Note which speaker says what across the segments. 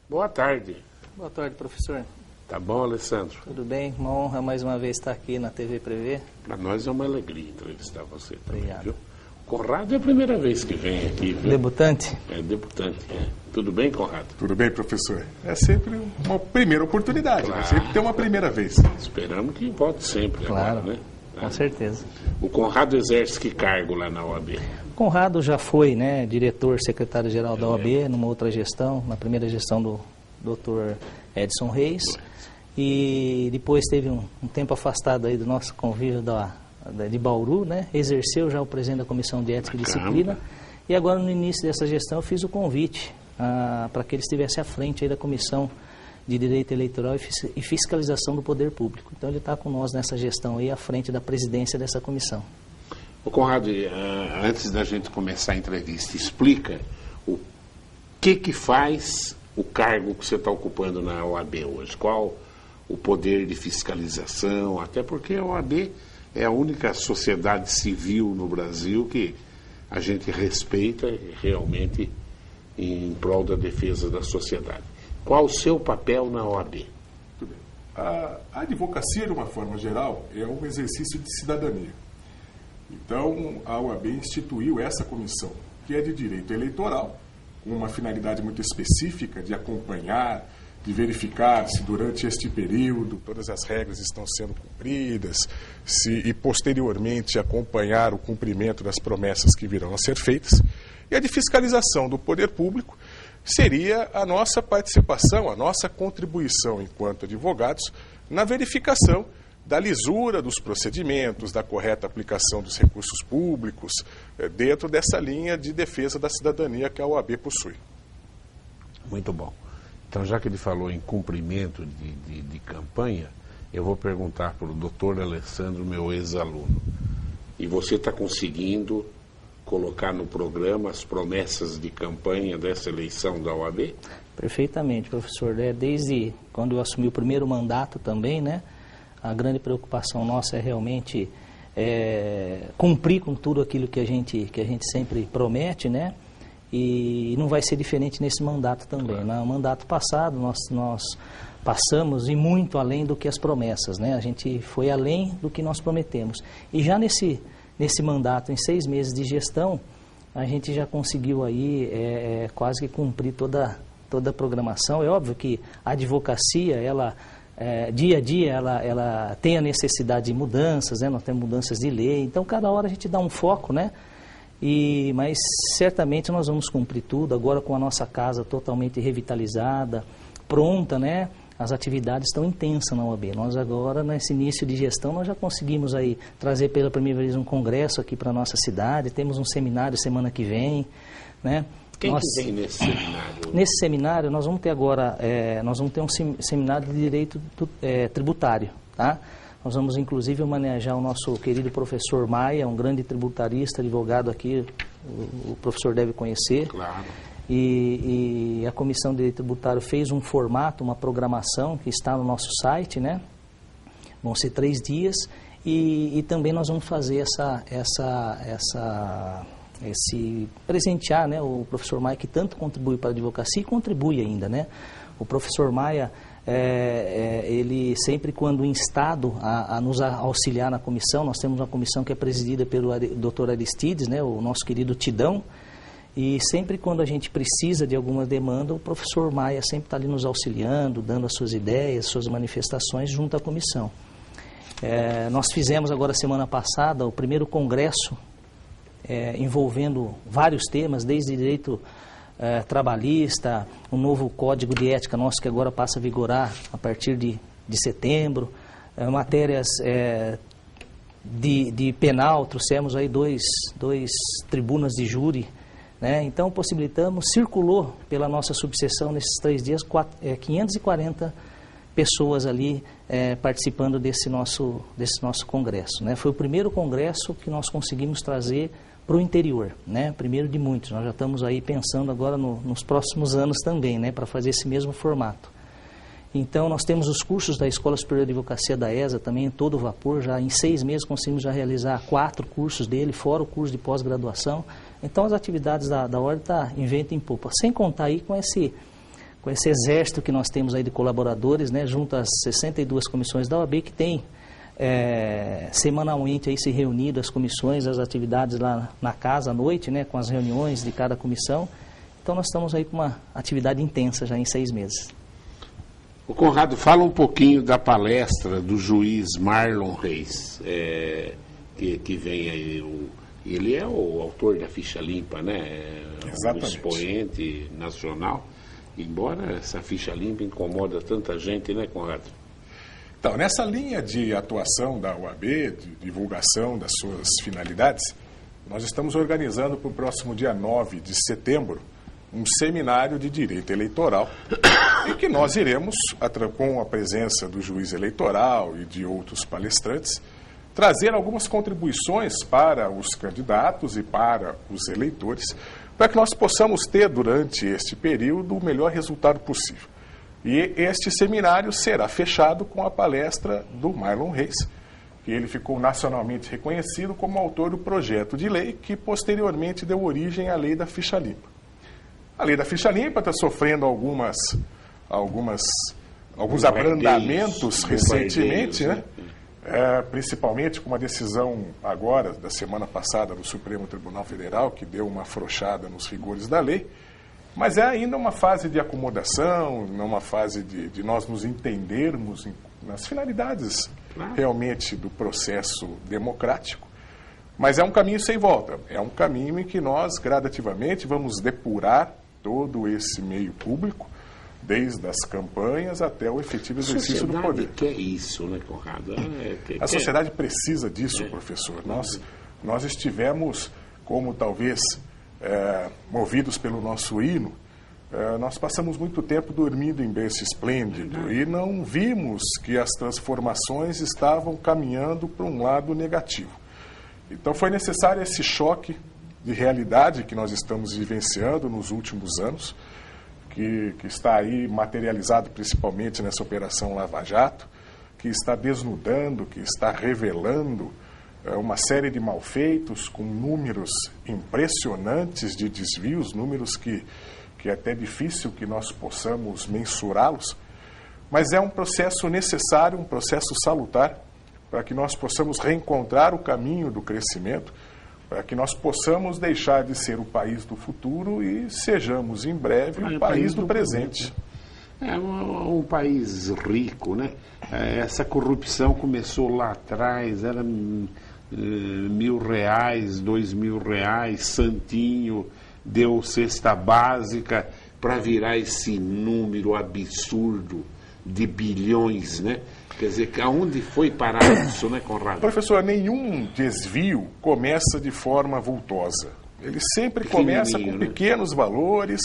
Speaker 1: Boa tarde.
Speaker 2: Boa tarde, professor.
Speaker 1: Tá bom, Alessandro?
Speaker 2: Tudo bem? Uma honra mais uma vez estar aqui na TV Prevê.
Speaker 1: Para nós é uma alegria entrevistar você também,
Speaker 2: Obrigado.
Speaker 1: viu? Conrado é a primeira vez que vem aqui, viu?
Speaker 2: Debutante?
Speaker 1: É debutante, é. Tudo bem, Conrado?
Speaker 3: Tudo bem, professor? É sempre uma primeira oportunidade,
Speaker 1: Claro.
Speaker 3: né? Sempre tem uma primeira vez.
Speaker 1: Esperamos que volte sempre
Speaker 2: Claro,
Speaker 1: agora, né?
Speaker 2: com certeza.
Speaker 1: O Conrado exerce que cargo lá na OAB?
Speaker 2: Conrado já foi, né, diretor, secretário-geral da OAB, numa outra gestão, na primeira gestão do Dr. Edson Reis. E depois teve um tempo afastado aí do nosso convívio de Bauru, né? Exerceu já o presidente da Comissão de Ética e Disciplina. E agora, no início dessa gestão, eu fiz o convite para que ele estivesse à frente aí da Comissão de Direito Eleitoral e Fiscalização do Poder Público. Então, ele está com nós nessa gestão aí, à frente da presidência dessa comissão.
Speaker 1: Ô, Conrado, antes da gente começar a entrevista, explica o que faz o cargo que você está ocupando na OAB hoje. Qual o poder de fiscalização, até porque a OAB é a única sociedade civil no Brasil que a gente respeita realmente em prol da defesa da sociedade. Qual o seu papel na OAB?
Speaker 3: Muito bem. A advocacia, de uma forma geral, é um exercício de cidadania. Então, a OAB instituiu essa comissão, que é de direito eleitoral, com uma finalidade muito específica de acompanhar, de verificar se durante este período todas as regras estão sendo cumpridas, e posteriormente acompanhar o cumprimento das promessas que virão a ser feitas. E a de fiscalização do poder público seria a nossa participação, a nossa contribuição enquanto advogados na verificação da lisura dos procedimentos, da correta aplicação dos recursos públicos, dentro dessa linha de defesa da cidadania que a OAB possui.
Speaker 1: Muito bom. Então, já que ele falou em cumprimento de campanha, eu vou perguntar para o doutor Alessandro, meu ex-aluno. E você está conseguindo colocar no programa as promessas de campanha dessa eleição da OAB?
Speaker 2: Perfeitamente, professor. Desde quando eu assumi o primeiro mandato também, né? A grande preocupação nossa é realmente cumprir com tudo aquilo que a gente sempre promete, né? E não vai ser diferente nesse mandato também. Claro. No mandato passado, nós passamos e muito além do que as promessas, né? A gente foi além do que nós prometemos. E já nesse mandato, em 6 meses de gestão, a gente já conseguiu aí quase que cumprir toda a programação. É óbvio que a advocacia, ela... dia a dia ela tem a necessidade de mudanças, né? Nós temos mudanças de lei, então cada hora a gente dá um foco, né? Mas certamente nós vamos cumprir tudo, agora com a nossa casa totalmente revitalizada, pronta, né? As atividades estão intensas na OAB. Nós agora, nesse início de gestão, nós já conseguimos aí trazer pela primeira vez um congresso aqui para a nossa cidade, temos um seminário semana que vem, né?
Speaker 1: Quem que vem nesse seminário?
Speaker 2: Nesse seminário nós vamos ter agora, nós vamos ter um seminário de direito tributário, tá? Nós vamos inclusive homenagear o nosso querido professor Maia, um grande tributarista, advogado aqui, o professor deve conhecer.
Speaker 1: Claro.
Speaker 2: E a Comissão de Direito Tributário fez um formato, uma programação que está no nosso site, né? Vão ser 3 dias e também nós vamos fazer esse presentear, né, o professor Maia, que tanto contribui para a advocacia e contribui ainda, né? O professor Maia, ele sempre quando instado a nos auxiliar na comissão, nós temos uma comissão que é presidida pelo Dr. Aristides, né, o nosso querido Tidão, e sempre quando a gente precisa de alguma demanda, o professor Maia sempre está ali nos auxiliando, dando as suas ideias, suas manifestações junto à comissão. Nós fizemos agora semana passada o primeiro congresso envolvendo vários temas, desde direito trabalhista, um novo código de ética nosso que agora passa a vigorar a partir de setembro, matérias de penal, trouxemos aí dois tribunas de júri, né? Então possibilitamos, circulou pela nossa subseção nesses 3 dias 540 pessoas ali participando desse nosso congresso, né? Foi o primeiro congresso que nós conseguimos trazer para o interior, né? Primeiro de muitos. Nós já estamos aí pensando agora nos próximos anos também, né? Para fazer esse mesmo formato. Então nós temos os cursos da Escola Superior de Advocacia da ESA também em todo vapor, já em 6 meses conseguimos já realizar 4 cursos dele, fora o curso de pós-graduação. Então as atividades da Ordem estão em vento em popa, sem contar aí com com esse exército que nós temos aí de colaboradores, né, junto às 62 comissões da OAB, que tem semanalmente aí se reunido as comissões, as atividades lá na casa à noite, né, com as reuniões de cada comissão. Então nós estamos aí com uma atividade intensa já em 6 meses.
Speaker 1: O Conrado, fala um pouquinho da palestra do juiz Marlon Reis, que vem aí, ele é o autor da Ficha Limpa, né?
Speaker 3: Exatamente.
Speaker 1: Um expoente nacional, embora essa Ficha Limpa incomoda tanta gente, né, Conrado?
Speaker 3: Então, nessa linha de atuação da OAB, de divulgação das suas finalidades, nós estamos organizando para o próximo dia 9 de setembro um seminário de direito eleitoral, em que nós iremos, com a presença do juiz eleitoral e de outros palestrantes, trazer algumas contribuições para os candidatos e para os eleitores, para que nós possamos ter, durante este período, o melhor resultado possível. E este seminário será fechado com a palestra do Marlon Reis, que ele ficou nacionalmente reconhecido como autor do projeto de lei que posteriormente deu origem à Lei da Ficha Limpa. A Lei da Ficha Limpa está sofrendo alguns abrandamentos recentemente, né? Principalmente com uma decisão agora, da semana passada, do Supremo Tribunal Federal, que deu uma afrouxada nos rigores da lei, mas é ainda uma fase de acomodação, uma fase de nós nos entendermos nas finalidades realmente do processo democrático, mas é um caminho sem volta, é um caminho em que nós gradativamente vamos depurar todo esse meio público, desde as campanhas até o efetivo exercício do poder.
Speaker 1: Que é isso, né, Conrado?
Speaker 3: A sociedade precisa disso, professor. Nós estivemos, como talvez movidos pelo nosso hino, nós passamos muito tempo dormindo em berço esplêndido e não vimos que as transformações estavam caminhando para um lado negativo. Então foi necessário esse choque de realidade que nós estamos vivenciando nos últimos anos, que está aí materializado principalmente nessa Operação Lava Jato, que está desnudando, que está revelando uma série de malfeitos com números impressionantes de desvios, números que é até difícil que nós possamos mensurá-los, mas é um processo necessário, um processo salutar, para que nós possamos reencontrar o caminho do crescimento, para que nós possamos deixar de ser o país do futuro e sejamos em breve o país do presente.
Speaker 1: É um país rico, né? Essa corrupção começou lá atrás, era R$1.000, R$2.000, santinho, deu cesta básica para virar esse número absurdo de bilhões, né? Quer dizer, aonde foi parar isso, né, Conrado?
Speaker 3: Professor, nenhum desvio começa de forma vultosa. Ele sempre começa com pequenos valores,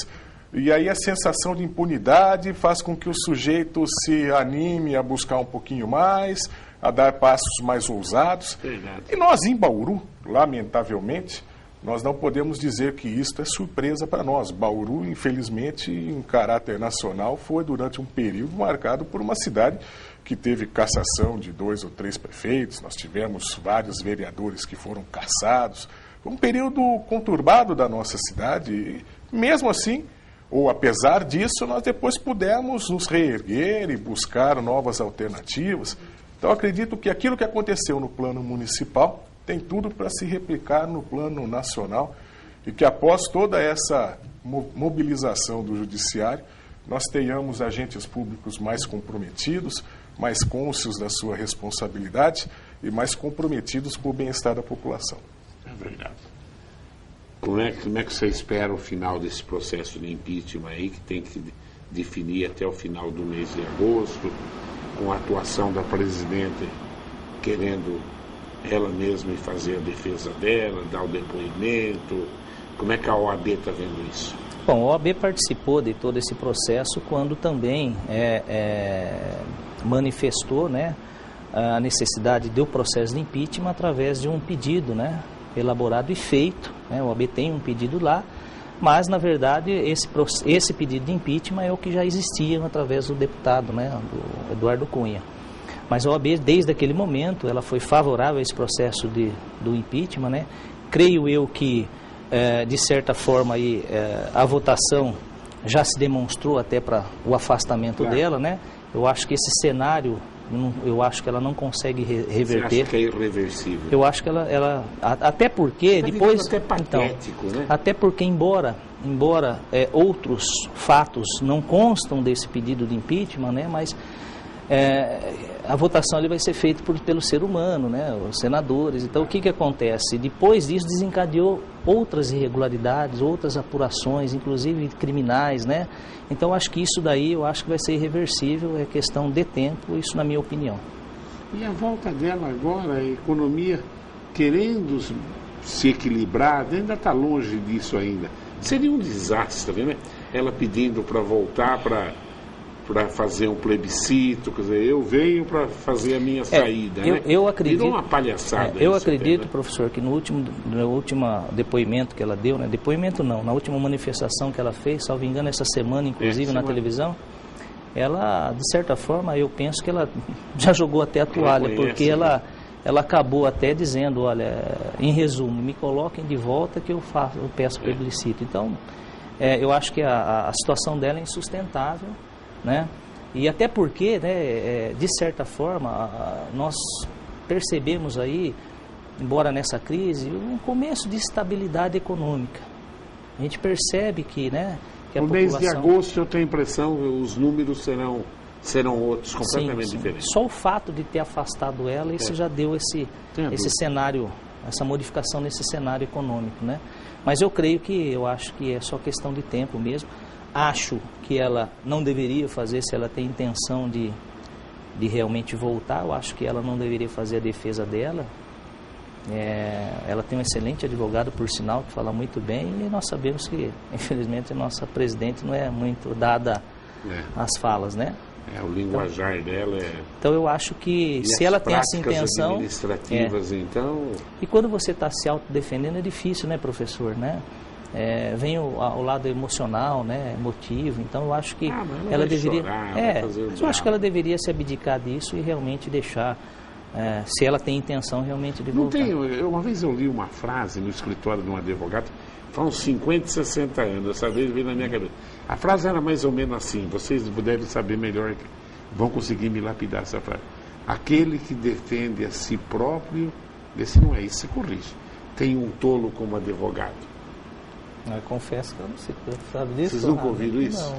Speaker 3: e aí a sensação de impunidade faz com que o sujeito se anime a buscar um pouquinho mais, a dar passos mais ousados.
Speaker 1: Verdade.
Speaker 3: E nós, em Bauru, lamentavelmente, nós não podemos dizer que isto é surpresa para nós. Bauru, infelizmente, em caráter nacional, foi durante um período marcado por uma cidade que teve cassação de 2 ou 3 prefeitos, nós tivemos vários vereadores que foram cassados. Foi um período conturbado da nossa cidade e, mesmo assim, ou apesar disso, nós depois pudemos nos reerguer e buscar novas alternativas. Então, acredito que aquilo que aconteceu no plano municipal tem tudo para se replicar no plano nacional e que após toda essa mobilização do judiciário, nós tenhamos agentes públicos mais comprometidos, mais cônscios da sua responsabilidade e mais comprometidos com o bem-estar da população.
Speaker 1: É verdade. Como é que você espera o final desse processo de impeachment aí, que tem que definir até o final do mês de agosto, com a atuação da presidente querendo ela mesma fazer a defesa dela, dar o depoimento? Como é que a OAB está vendo isso?
Speaker 2: Bom, a OAB participou de todo esse processo quando também manifestou, né, a necessidade do processo de impeachment através de um pedido, né, elaborado e feito, né? O OAB tem um pedido lá, mas na verdade esse pedido de impeachment é o que já existia através do deputado, né, do Eduardo Cunha. Mas a OAB, desde aquele momento, ela foi favorável a esse processo do impeachment, né? Creio eu que, de certa forma, a votação já se demonstrou até para o afastamento dela, né? Eu acho que esse cenário, eu acho que ela não consegue reverter.
Speaker 1: Você acha que é irreversível?
Speaker 2: Eu acho que ela até porque depois,
Speaker 1: até patético, né?
Speaker 2: Até porque embora outros fatos não constam desse pedido de impeachment, né? Mas a votação ali vai ser feita pelo ser humano, né? Os senadores. Então o que acontece? Depois disso desencadeou outras irregularidades, outras apurações, inclusive criminais, né? Então acho que isso daí eu acho que vai ser irreversível, é questão de tempo, isso na minha opinião.
Speaker 1: E a volta dela agora, a economia querendo se equilibrar, ainda está longe disso ainda. Seria um desastre, né? Ela pedindo para voltar para fazer um plebiscito, quer dizer, eu venho para fazer a minha saída, né?
Speaker 2: Eu acredito.
Speaker 1: Virou uma palhaçada.
Speaker 2: Eu acredito, professor, que no último depoimento que ela deu, né? Depoimento não, na última manifestação que ela fez, salvo engano, essa semana, inclusive na televisão, ela, de certa forma, eu penso que ela já jogou até a toalha, porque ela acabou até dizendo, olha, em resumo, me coloquem de volta que eu peço plebiscito. Então, eu acho que a situação dela é insustentável, né? E até porque, né, de certa forma, nós percebemos aí, embora nessa crise, um começo de estabilidade econômica. A gente percebe que, né, que a
Speaker 1: no
Speaker 2: população...
Speaker 1: mês de agosto eu tenho a impressão que os números serão outros, completamente diferentes.
Speaker 2: Só o fato de ter afastado ela, isso já deu esse cenário, essa modificação nesse cenário econômico, né? Mas eu acho que é só questão de tempo mesmo. Acho que ela não deveria fazer, se ela tem intenção de realmente voltar, eu acho que ela não deveria fazer a defesa dela. Ela tem um excelente advogado, por sinal, que fala muito bem, e nós sabemos que, infelizmente, a nossa presidente não é muito dada às falas, né?
Speaker 1: O linguajar dela é...
Speaker 2: Então eu acho que se ela tem essa intenção...
Speaker 1: administrativas, então...
Speaker 2: E quando você está se autodefendendo é difícil, né, professor, né? Vem o lado emocional, né, emotivo. Então eu acho que ela deveria... eu acho que ela deveria se abdicar disso e realmente deixar... se ela tem intenção realmente de voltar.
Speaker 1: Uma vez eu li uma frase no escritório de um advogado, faz uns 50, 60 anos, essa vez veio na minha cabeça. A frase era mais ou menos assim, vocês devem saber melhor, vão conseguir me lapidar essa frase. Aquele que defende a si próprio, esse não é isso, se corrige. Tem um tolo como advogado.
Speaker 2: Eu confesso que eu não sei, sabe disso?
Speaker 1: Vocês nunca ouviram isso?
Speaker 2: Não.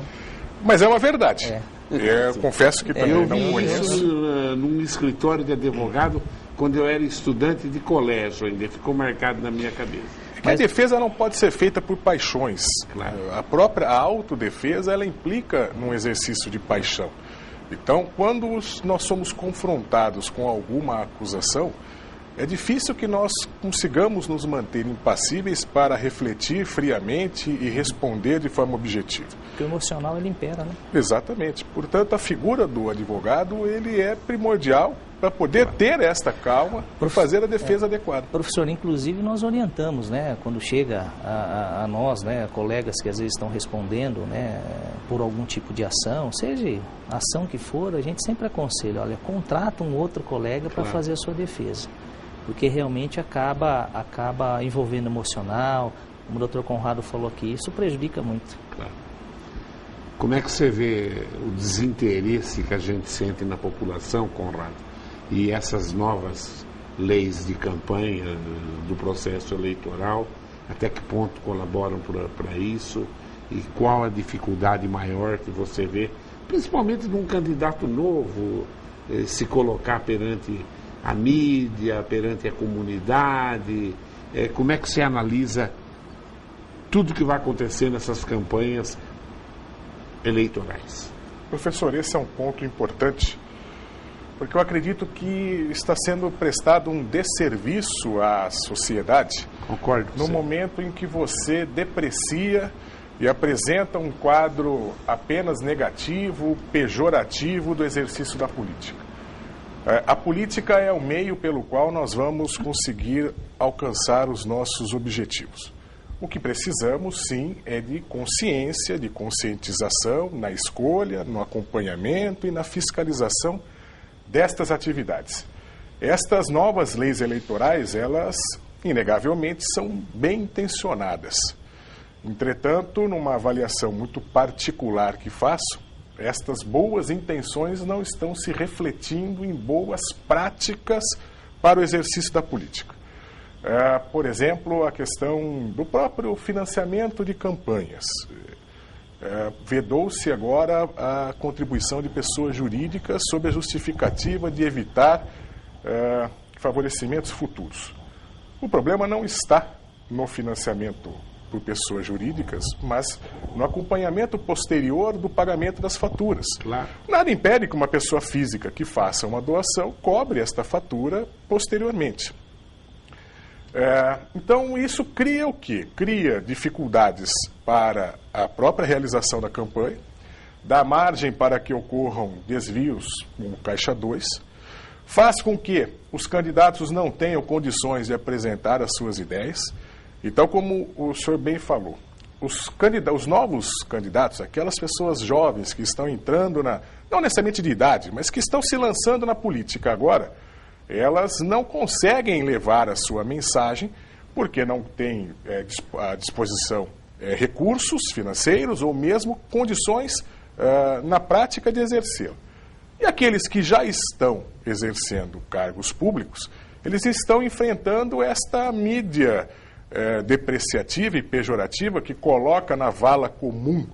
Speaker 3: Mas é uma verdade. Eu confesso que também não conheço.
Speaker 1: Isso num escritório de advogado, quando eu era estudante de colégio ainda, ficou marcado na minha cabeça.
Speaker 3: A defesa não pode ser feita por paixões.
Speaker 1: Claro.
Speaker 3: A autodefesa, ela implica num exercício de paixão. Então, quando nós somos confrontados com alguma acusação, é difícil que nós consigamos nos manter impassíveis para refletir friamente e responder de forma objetiva.
Speaker 2: Porque o emocional, ele impera, né?
Speaker 3: Exatamente. Portanto, a figura do advogado, ele é primordial para poder ter esta calma para fazer a defesa adequada.
Speaker 2: Professor, inclusive nós orientamos, né, quando chega a nós, né, colegas que às vezes estão respondendo, né, por algum tipo de ação, seja a ação que for, a gente sempre aconselha, olha, contrata um outro colega para fazer a sua defesa. Porque realmente acaba envolvendo emocional, como o Dr. Conrado falou aqui, isso prejudica muito.
Speaker 1: Claro. Como é que você vê o desinteresse que a gente sente na população, Conrado, e essas novas leis de campanha do processo eleitoral, até que ponto colaboram para isso, e qual a dificuldade maior que você vê, principalmente de um candidato novo, se colocar perante a mídia, perante a comunidade, como é que você analisa tudo que vai acontecer nessas campanhas eleitorais?
Speaker 3: Professor, esse é um ponto importante, porque eu acredito que está sendo prestado um desserviço à sociedade.
Speaker 1: Concordo.
Speaker 3: No momento em que você deprecia e apresenta um quadro apenas negativo, pejorativo do exercício da política. A política é o meio pelo qual nós vamos conseguir alcançar os nossos objetivos. O que precisamos, sim, é de consciência, de conscientização na escolha, no acompanhamento e na fiscalização destas atividades. Estas novas leis eleitorais, elas, inegavelmente, são bem intencionadas. Entretanto, numa avaliação muito particular que faço, estas boas intenções não estão se refletindo em boas práticas para o exercício da política. Por exemplo, a questão do próprio financiamento de campanhas. Vedou-se agora a contribuição de pessoas jurídicas sob a justificativa de evitar favorecimentos futuros. O problema não está no financiamento por pessoas jurídicas, mas no acompanhamento posterior do pagamento das faturas.
Speaker 1: Claro.
Speaker 3: Nada impede que uma pessoa física que faça uma doação cobre esta fatura posteriormente. Então, isso cria o quê? Cria dificuldades para a própria realização da campanha, dá margem para que ocorram desvios como Caixa 2, faz com que os candidatos não tenham condições de apresentar as suas ideias. Então, como o senhor bem falou, os novos candidatos, aquelas pessoas jovens que estão entrando não necessariamente de idade, mas que estão se lançando na política agora, elas não conseguem levar a sua mensagem porque não têm à disposição recursos financeiros ou mesmo condições na prática de exercê-lo. E aqueles que já estão exercendo cargos públicos, eles estão enfrentando esta mídia depreciativa e pejorativa que coloca na vala comum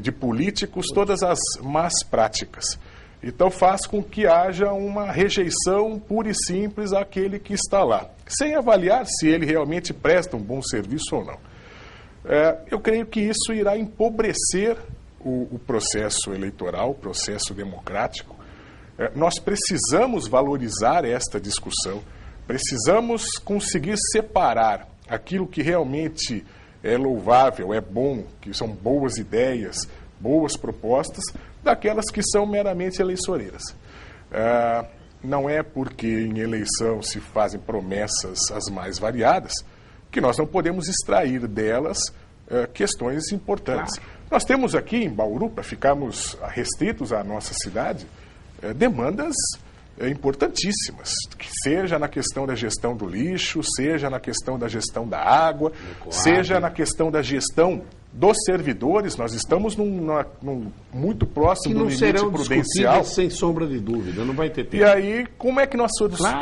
Speaker 3: de políticos todas as más práticas. Então faz com que haja uma rejeição pura e simples àquele que está lá, sem avaliar se ele realmente presta um bom serviço ou não. Eu creio que isso irá empobrecer o processo eleitoral, o processo democrático. Nós precisamos valorizar esta discussão, precisamos conseguir separar aquilo que realmente é louvável, é bom, que são boas ideias, boas propostas, daquelas que são meramente eleitoreiras. Não é porque em eleição se fazem promessas as mais variadas que nós não podemos extrair delas questões importantes. Claro. Nós temos aqui em Bauru, para ficarmos restritos à nossa cidade, demandas importantíssimas, que seja na questão da gestão do lixo, seja na questão da gestão da água, seja na questão da gestão dos servidores. Nós estamos muito próximo do limite prudencial.
Speaker 1: Sem sombra de dúvida, não vai ter tempo.
Speaker 3: E aí, como é que nós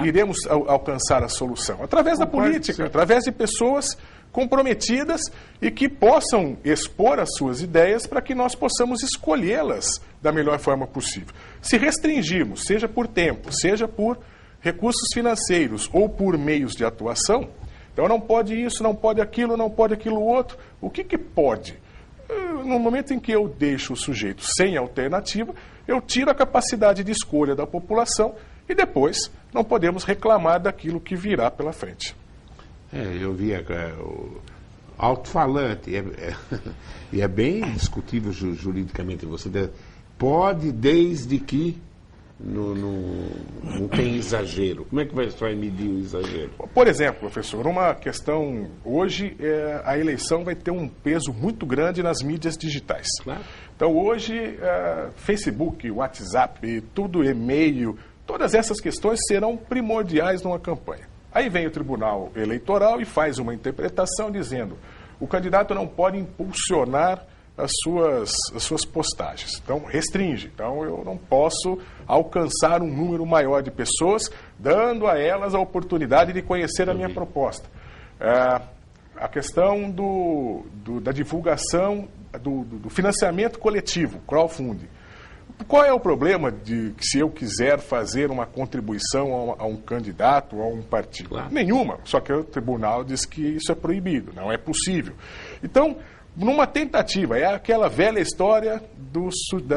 Speaker 3: iremos alcançar a solução? Através da política, através de pessoas comprometidas e que possam expor as suas ideias para que nós possamos escolhê-las da melhor forma possível. Se restringirmos, seja por tempo, seja por recursos financeiros ou por meios de atuação, então não pode isso, não pode aquilo outro. O que pode? No momento em que eu deixo o sujeito sem alternativa, eu tiro a capacidade de escolha da população e depois não podemos reclamar daquilo que virá pela frente.
Speaker 1: Eu vi o alto-falante, e é bem discutível juridicamente. Você pode, desde que não tem exagero. Como é que você vai medir o exagero?
Speaker 3: Por exemplo, professor, uma questão hoje, a eleição vai ter um peso muito grande nas mídias digitais.
Speaker 1: Claro.
Speaker 3: Então hoje, Facebook, WhatsApp, tudo e-mail, todas essas questões serão primordiais numa campanha. Aí vem o Tribunal Eleitoral e faz uma interpretação dizendo o candidato não pode impulsionar as suas postagens. Então, restringe. Então, eu não posso alcançar um número maior de pessoas, dando a elas a oportunidade de conhecer a minha proposta. A questão da divulgação, do financiamento coletivo, crowdfunding. Qual é o problema de se eu quiser fazer uma contribuição a um candidato ou a um partido?
Speaker 1: Claro.
Speaker 3: Nenhuma, só que o tribunal diz que isso é proibido, não é possível. Então, numa tentativa, é aquela velha história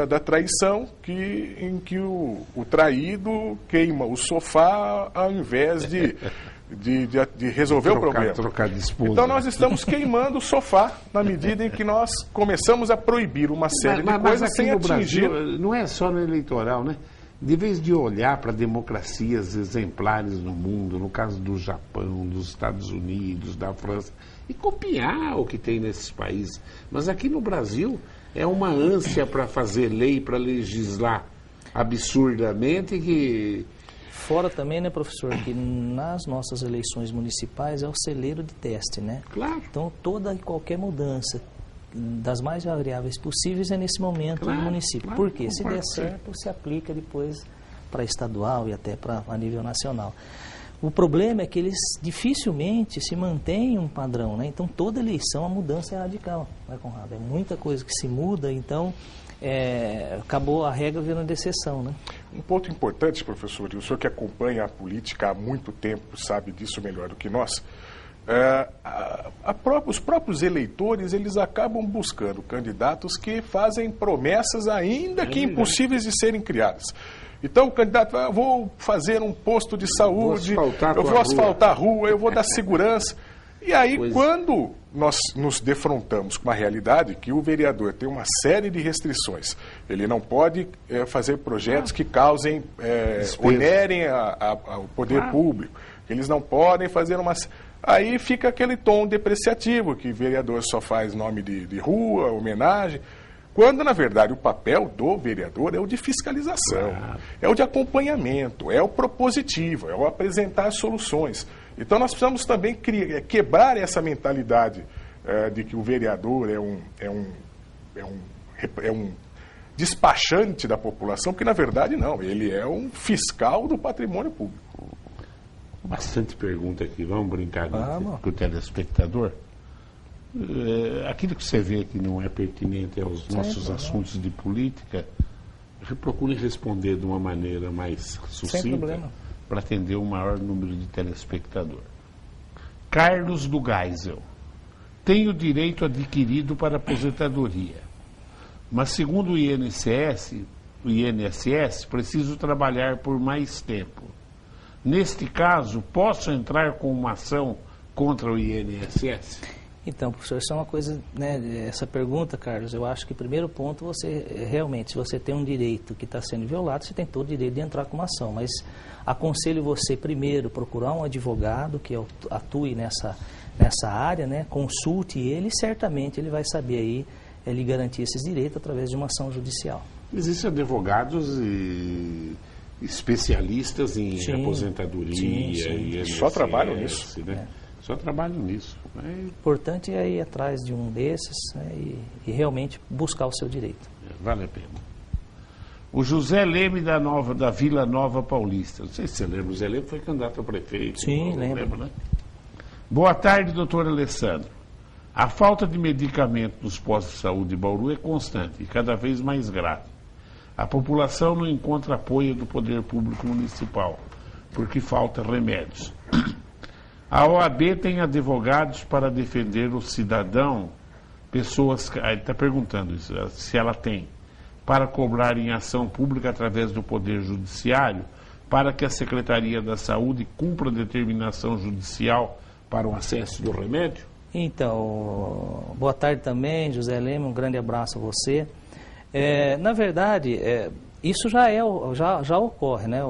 Speaker 3: da traição em que o traído queima o sofá ao invés de resolver o problema.
Speaker 1: Trocar de esposa.
Speaker 3: Então nós estamos queimando o sofá na medida em que nós começamos a proibir uma série de coisas sem atingir.
Speaker 1: Brasil, não é só no eleitoral, né? De vez de olhar para democracias exemplares no mundo, no caso do Japão, dos Estados Unidos, da França, e copiar o que tem nesses países. Mas aqui no Brasil é uma ânsia para fazer lei, para legislar absurdamente que
Speaker 2: Fora também, né, professor, que nas nossas eleições municipais é o celeiro de teste, né?
Speaker 1: Claro.
Speaker 2: Então, toda e qualquer mudança das mais variáveis possíveis é nesse momento no município.
Speaker 1: Claro,
Speaker 2: Por quê? Se der
Speaker 1: concordo, sim.
Speaker 2: certo, se aplica depois para estadual e até a nível nacional. O problema é que eles dificilmente se mantêm um padrão, né? Então, toda eleição a mudança é radical, né, Conrado? É muita coisa que se muda, então acabou a regra virando exceção, né?
Speaker 3: Um ponto importante, professor, e o senhor que acompanha a política há muito tempo sabe disso melhor do que nós, os próprios eleitores, eles acabam buscando candidatos que fazem promessas ainda que impossíveis de serem criadas. Então o candidato vai, vou fazer um posto de saúde, eu vou asfaltar a rua, eu vou dar segurança. E aí, quando nós nos defrontamos com uma realidade que o vereador tem uma série de restrições, ele não pode fazer projetos que causem, onerem ao poder público, eles não podem fazer uma... Aí fica aquele tom depreciativo, que o vereador só faz nome de rua, homenagem... Quando, na verdade, o papel do vereador é o de fiscalização, é o de acompanhamento, é o propositivo, é o apresentar soluções. Então, nós precisamos também quebrar essa mentalidade de que o vereador é um despachante da população, porque, na verdade, não. Ele é um fiscal do patrimônio público.
Speaker 1: Bastante pergunta aqui. Vamos brincar com o telespectador? Aquilo que você vê que não é pertinente aos nossos assuntos de política, procure responder de uma maneira mais sucinta para atender o maior número de telespectadores. Carlos do Geisel. Tenho direito adquirido para aposentadoria, mas segundo o INSS, preciso trabalhar por mais tempo. Neste caso, posso entrar com uma ação contra o INSS?
Speaker 2: Então, professor, isso é uma coisa, né, essa pergunta, Carlos, eu acho que o primeiro ponto, você realmente, se você tem um direito que está sendo violado, você tem todo o direito de entrar com uma ação, mas aconselho você primeiro procurar um advogado que atue nessa área, né, consulte ele e certamente ele vai saber aí lhe garantir esses direitos através de uma ação judicial. Existem
Speaker 1: advogados e especialistas em aposentadoria e
Speaker 3: só trabalham nisso,
Speaker 1: né? Só trabalham nisso.
Speaker 2: O importante é ir atrás de um desses, né, e realmente buscar o seu direito.
Speaker 1: Vale a pena. O José Leme da Vila Nova Paulista. Não sei se você lembra, o José Leme foi candidato a prefeito.
Speaker 2: Sim, lembro.
Speaker 1: Né? Boa tarde, doutor Alessandro. A falta de medicamento nos postos de saúde de Bauru é constante e cada vez mais grave. A população não encontra apoio do poder público municipal, porque falta remédios. A OAB tem advogados para defender o cidadão, pessoas... Ele está perguntando isso, se ela tem, para cobrar em ação pública através do Poder Judiciário, para que a Secretaria da Saúde cumpra a determinação judicial para o acesso do remédio?
Speaker 2: Então, boa tarde também, José Leme, um grande abraço a você. Na verdade, isso já ocorre, né?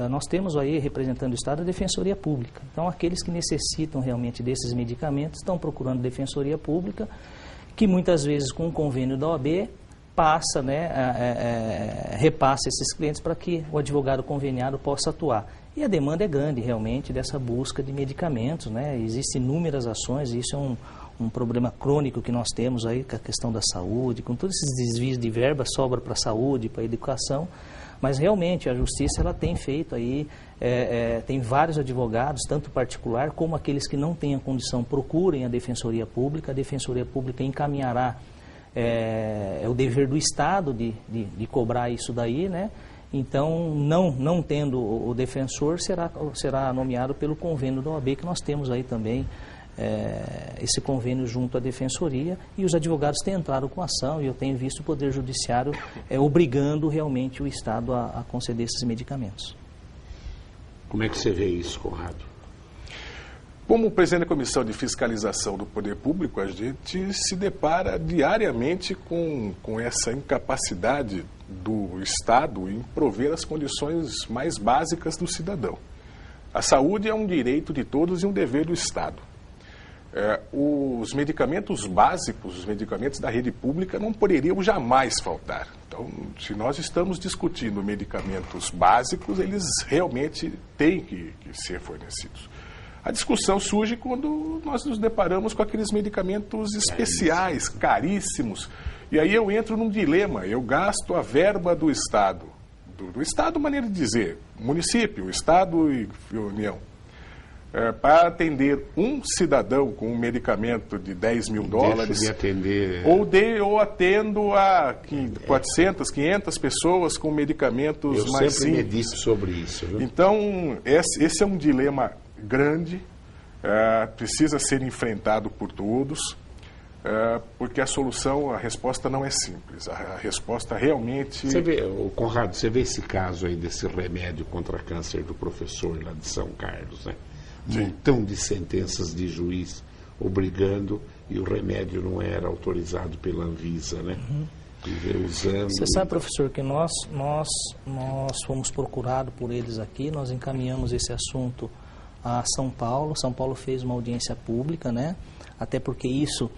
Speaker 2: Nós temos aí, representando o Estado, a Defensoria Pública. Então, aqueles que necessitam realmente desses medicamentos estão procurando Defensoria Pública, que muitas vezes, com o convênio da OAB, passa, né, repassa esses clientes para que o advogado conveniado possa atuar. E a demanda é grande, realmente, dessa busca de medicamentos, né? Existem inúmeras ações, e isso é um problema crônico que nós temos aí com a questão da saúde, com todos esses desvios de verba, sobra para a saúde, para a educação, mas realmente a Justiça ela tem feito aí, tem vários advogados, tanto particular como aqueles que não têm a condição, procurem a Defensoria Pública encaminhará, é o dever do Estado de cobrar isso daí, né? Então, não tendo o defensor, será nomeado pelo convênio da OAB, que nós temos aí também, esse convênio junto à Defensoria, e os advogados têm entrado com ação, e eu tenho visto o Poder Judiciário obrigando realmente o Estado a conceder esses medicamentos.
Speaker 1: Como é que você vê isso, Conrado?
Speaker 3: Como presidente da Comissão de Fiscalização do Poder Público, a gente se depara diariamente com essa incapacidade do Estado em prover as condições mais básicas do cidadão. A saúde é um direito de todos e um dever do Estado. os medicamentos básicos, os medicamentos da rede pública não poderiam jamais faltar. Então, se nós estamos discutindo medicamentos básicos, eles realmente têm que ser fornecidos. A discussão surge quando nós nos deparamos com aqueles medicamentos especiais, caríssimos. E aí eu entro num dilema, eu gasto a verba do Estado, do Estado, maneira de dizer, município, Estado e União, para atender um cidadão com um medicamento de 10 mil dólares,
Speaker 1: de atender...
Speaker 3: ou atendo a 400, 500 pessoas com medicamentos mais simples.
Speaker 1: Eu sempre medito sobre isso. Viu?
Speaker 3: Então, esse é um dilema grande, precisa ser enfrentado por todos, porque a resposta não é simples. A resposta realmente...
Speaker 1: Você vê, Conrado, você vê esse caso aí desse remédio contra câncer do professor lá de São Carlos, né? Um montão de sentenças de juiz obrigando, e o remédio não era autorizado pela Anvisa, né? Usando...
Speaker 2: Você sabe, professor, que nós fomos procurados por eles aqui, nós encaminhamos esse assunto a São Paulo. São Paulo fez uma audiência pública, né? Até porque isso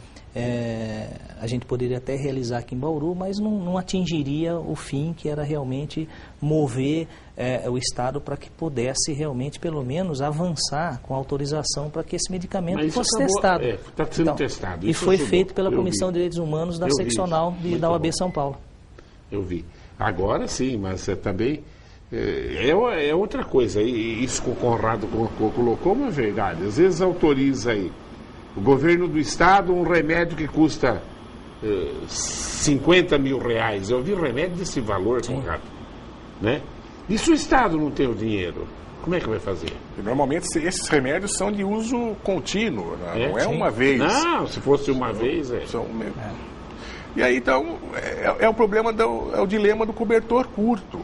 Speaker 2: a gente poderia até realizar aqui em Bauru, mas não atingiria o fim, que era realmente mover o Estado para que pudesse realmente, pelo menos, avançar com autorização para que esse medicamento fosse testado.
Speaker 1: Está sendo testado.
Speaker 2: E foi feito pela Comissão de Direitos Humanos da seccional da OAB São Paulo.
Speaker 1: Eu vi. Agora sim, mas também é outra coisa. Isso que o Conrado colocou, mas é verdade. Às vezes autoriza aí o governo do Estado um remédio que custa 50 mil reais. Eu vi remédio desse valor, Conrado. Né? E se o Estado não tem o dinheiro, como é que vai fazer?
Speaker 3: E normalmente esses remédios são de uso contínuo, né? Não é uma vez.
Speaker 1: Não, se fosse uma vez,
Speaker 3: São mesmo. E aí, então, o problema, é o dilema do cobertor curto.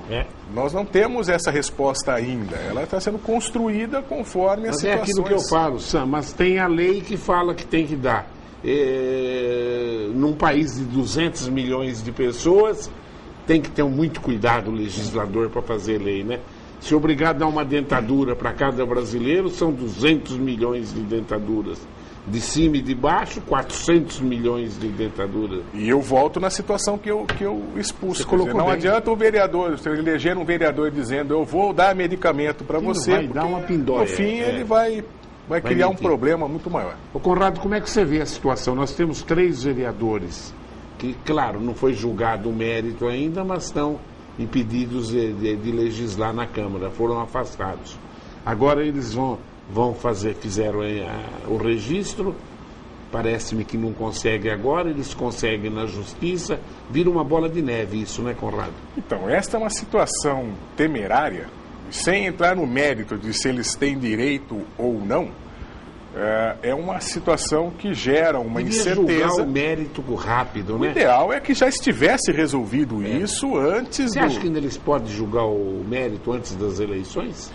Speaker 3: Nós não temos essa resposta ainda. Ela está sendo construída conforme as situações.
Speaker 1: É aquilo que eu falo, Sam, mas tem a lei que fala que tem que dar. Num país de 200 milhões de pessoas, tem que ter muito cuidado o legislador para fazer lei, né? Se obrigar a dar uma dentadura para cada brasileiro, são 200 milhões de dentaduras. De cima e de baixo, 400 milhões de dentaduras.
Speaker 3: E eu volto na situação que eu expus.
Speaker 1: Não
Speaker 3: adianta o vereador, se eleger um vereador dizendo eu vou dar medicamento para você,
Speaker 1: vai dar uma pindóia.
Speaker 3: No fim ele vai criar um problema muito maior.
Speaker 1: Ô Conrado, como é que você vê a situação? Nós temos 3 vereadores que, claro, não foi julgado o mérito ainda, mas estão impedidos de legislar na Câmara, foram afastados. Agora eles fizeram o registro, parece-me que não consegue agora, eles conseguem na Justiça, vira uma bola de neve isso, né, Conrado?
Speaker 3: Então, esta é uma situação temerária, sem entrar no mérito de se eles têm direito ou não, é uma situação que gera uma incerteza.
Speaker 1: Julgar o mérito rápido, né?
Speaker 3: O ideal é que já estivesse resolvido isso antes
Speaker 1: Você acha que eles podem julgar o mérito antes das eleições?